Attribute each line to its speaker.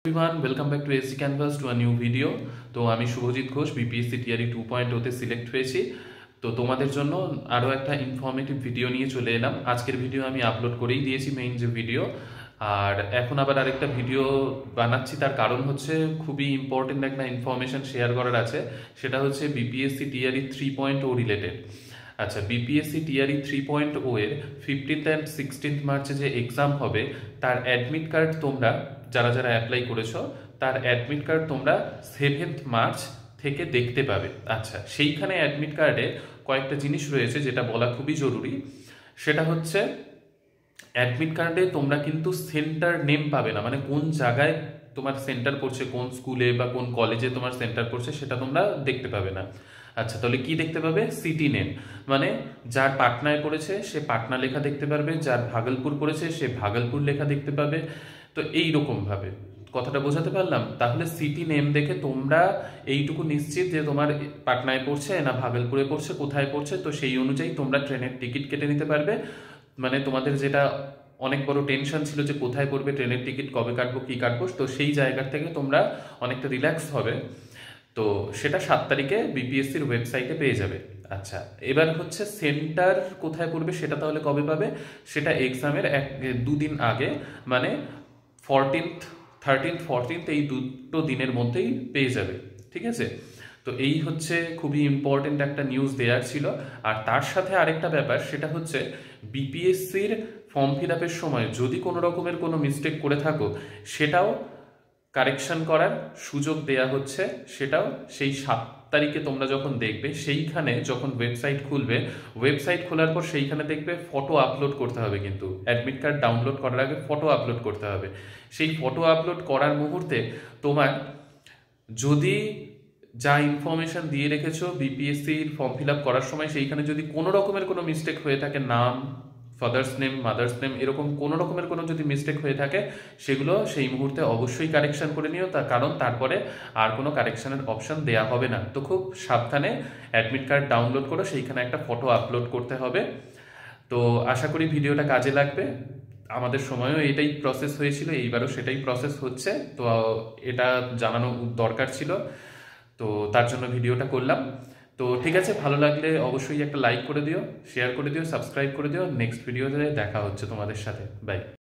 Speaker 1: Everyone, welcome back to SG Canvas to a new video. তো আমি Subhajit Ghosh BPSC TRE 2.0 তে select হয়েছি। তো তোমাদের জন্য আরও একটা ইনফরমেটিভ ভিডিও নিয়ে চলে এলাম। আজকের ভিডিও আমি আপলোড করেই দিয়েছি মেইন যে ভিডিও, আর এখন আবার আরেকটা ভিডিও বানাচ্ছি। তার কারণ হচ্ছে খুবই ইম্পর্টেন্ট একটা ইনফরমেশন শেয়ার করার আছে, সেটা হচ্ছে বিপিএসসি টিআরই 3.0 রিলেটেড। আচ্ছা, বিপিএসসি টিআরই 3.0 এর 15th অ্যান্ড 16th মার্চে যে এক্সাম হবে, তার অ্যাডমিট কার্ড তোমরা যারা যারা অ্যাপ্লাই করেছো তার অ্যাডমিট কার্ড তোমরা 7th মার্চ থেকে দেখতে পাবে। আচ্ছা, সেইখানে অ্যাডমিট কার্ডে কয়েকটা জিনিস রয়েছে যেটা বলা খুবই জরুরি। সেটা হচ্ছে অ্যাডমিট কার্ডে তোমরা কিন্তু সেন্টার নেম পাবে না, মানে কোন জায়গায় তোমার সেন্টার পড়ছে, কোন স্কুলে বা কোন কলেজে তোমার সেন্টার পড়ছে সেটা তোমরা দেখতে পাবে না। আচ্ছা, তাহলে কি দেখতে পাবে? সিটি নেম, মানে যার পাটনায় পড়েছে সে পাটনা লেখা দেখতে পারবে, যার ভাগলপুর পড়েছে সে ভাগলপুর লেখা দেখতে পাবে। তো এই রকম ভাবে কথাটা বোঝাতে পারলাম? তাহলে সিটি নেম দেখে তোমরা এইটুকু নিশ্চিত যে তোমার পাটনায় পড়ছে না ভাগলপুরে পড়ছে, কোথায় পড়ছে, তো সেই অনুযায়ী তোমরা ট্রেনের টিকিট কেটে নিতে পারবে। মানে তোমাদের যেটা অনেক বড় টেনশন ছিল যে কোথায় পড়বে, ট্রেনের টিকিট কবে কাটবো, কি কাটবো, তো সেই জায়গা থেকে তোমরা অনেকটা রিল্যাক্স হবে। তো সেটা 7 তারিখে বিপিএসসির ওয়েবসাইটে পেয়ে যাবে। আচ্ছা, এবার হচ্ছে সেন্টার কোথায় পড়বে সেটা তাহলে কবে পাবে? সেটা এক্সামের দুদিন আগে, মানে 14th 13th 14th এই দুটো দিনের মধ্যেই পেয়ে যাবে। ঠিক আছে? তো এই হচ্ছে খুবই ইম্পর্টেন্ট একটা নিউজ দেওয়ার ছিল। আর তার সাথে আরেকটা ব্যাপার, সেটা হচ্ছে বিপিএসসির ফর্ম ফিল আপের সময় যদি কোনো রকমের কোনো মিস্টেক করে থাকো, সেটাও কারেকশন করার সুযোগ দেয়া হচ্ছে। সেটাও সেই 7 তারিখে তোমরা যখন দেখবে, সেইখানে যখন ওয়েবসাইট খুলবে, ওয়েবসাইট খোলার পর সেইখানে দেখবে ফটো আপলোড করতে হবে। কিন্তু অ্যাডমিট কার্ড ডাউনলোড করার আগে ফটো আপলোড করতে হবে। সেই ফটো আপলোড করার মুহূর্তে তোমার যদি যা ইনফরমেশন দিয়ে রেখেছো বিপিএসসির ফর্ম ফিল আপ করার সময়, সেইখানে যদি কোনো রকমের কোনো মিস্টেক হয়ে থাকে, নাম, ফাদার্স নেম, মাদার্স নেম, এরকম কোনো রকমের কোনো যদি মিস্টেক হয়ে থাকে, সেগুলো সেই মুহূর্তে অবশ্যই কারেকশন করে নিও। তার কারণ তারপরে আর কোনো কারেকশনের অপশন দেয়া হবে না। তো খুব সাবধানে অ্যাডমিট কার্ড ডাউনলোড করো, সেইখানে একটা ফটো আপলোড করতে হবে। তো আশা করি ভিডিওটা কাজে লাগবে। আমাদের সময়ও এটাই প্রসেস হয়েছিল, এইবারও সেটাই প্রসেস হচ্ছে। তো এটা জানানো দরকার ছিল, তো তার জন্য ভিডিওটা করলাম। তো ঠিক আছে, ভালো লাগলে অবশ্যই একটা লাইক করে দিও, শেয়ার করে দিও, সাবস্ক্রাইব করে দিও। নেক্সট ভিডিওতে দেখা হচ্ছে তোমাদের সাথে। বাই।